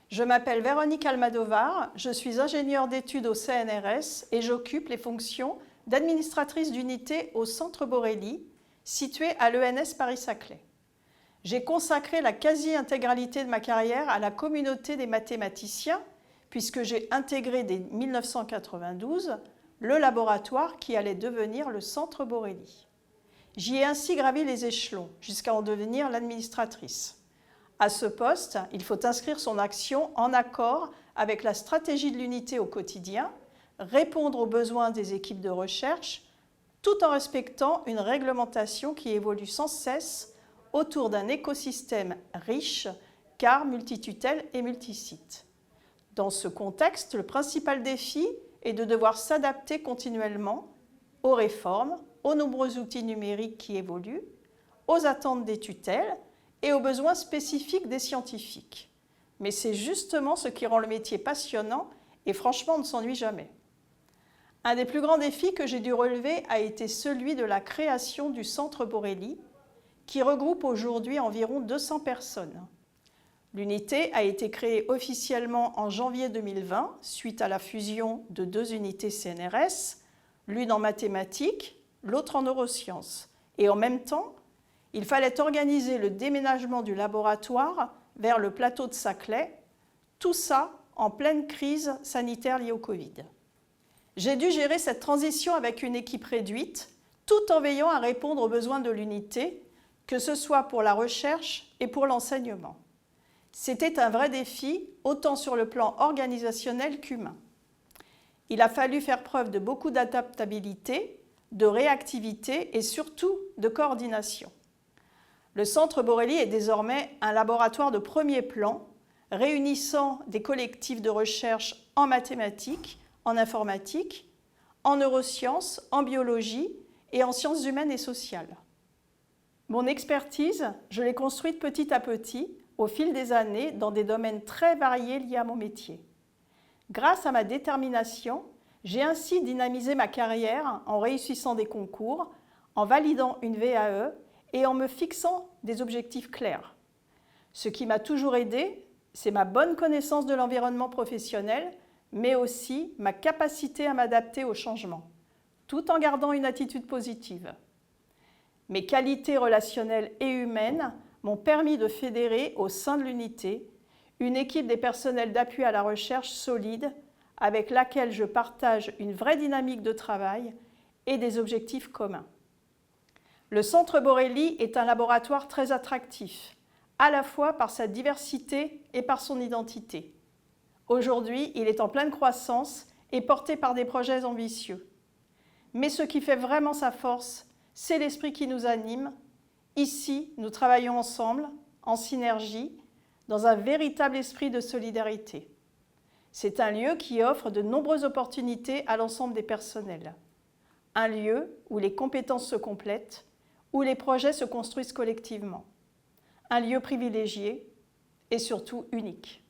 Je m'appelle Véronique Almadovar, je suis ingénieure d'études au CNRS et j'occupe les fonctions d'administratrice d'unité au Centre Borelli, situé à l'ENS Paris-Saclay. J'ai consacré la quasi-intégralité de ma carrière à la communauté des mathématiciens, puisque j'ai intégré dès 1992 le laboratoire qui allait devenir le Centre Borelli. J'y ai ainsi gravi les échelons jusqu'à en devenir l'administratrice. À ce poste, il faut inscrire son action en accord avec la stratégie de l'unité au quotidien, répondre aux besoins des équipes de recherche, tout en respectant une réglementation qui évolue sans cesse autour d'un écosystème riche, car multitutelle et multisite. Dans ce contexte, le principal défi est de devoir s'adapter continuellement aux réformes, aux nombreux outils numériques qui évoluent, aux attentes des tutelles et aux besoins spécifiques des scientifiques. Mais c'est justement ce qui rend le métier passionnant et franchement, on ne s'ennuie jamais. Un des plus grands défis que j'ai dû relever a été celui de la création du Centre Borelli, qui regroupe aujourd'hui environ 200 personnes. L'unité a été créée officiellement en janvier 2020, suite à la fusion de 2 unités CNRS, l'une en mathématiques, l'autre en neurosciences. Et en même temps, il fallait organiser le déménagement du laboratoire vers le plateau de Saclay, tout ça en pleine crise sanitaire liée au Covid. J'ai dû gérer cette transition avec une équipe réduite, tout en veillant à répondre aux besoins de l'unité, que ce soit pour la recherche et pour l'enseignement. C'était un vrai défi, autant sur le plan organisationnel qu'humain. Il a fallu faire preuve de beaucoup d'adaptabilité, de réactivité et surtout de coordination. Le Centre Borelli est désormais un laboratoire de premier plan, réunissant des collectifs de recherche en mathématiques, en informatique, en neurosciences, en biologie et en sciences humaines et sociales. Mon expertise, je l'ai construite petit à petit, au fil des années, dans des domaines très variés liés à mon métier. Grâce à ma détermination, j'ai ainsi dynamisé ma carrière en réussissant des concours, en validant une VAE et en me fixant des objectifs clairs. Ce qui m'a toujours aidé, c'est ma bonne connaissance de l'environnement professionnel, mais aussi ma capacité à m'adapter aux changements, tout en gardant une attitude positive. Mes qualités relationnelles et humaines m'ont permis de fédérer au sein de l'unité une équipe des personnels d'appui à la recherche solide avec laquelle je partage une vraie dynamique de travail et des objectifs communs. Le Centre Borelli est un laboratoire très attractif, à la fois par sa diversité et par son identité. Aujourd'hui, il est en pleine croissance et porté par des projets ambitieux. Mais ce qui fait vraiment sa force, c'est l'esprit qui nous anime. Ici, nous travaillons ensemble, en synergie, dans un véritable esprit de solidarité. C'est un lieu qui offre de nombreuses opportunités à l'ensemble des personnels. Un lieu où les compétences se complètent, où les projets se construisent collectivement. Un lieu privilégié et surtout unique.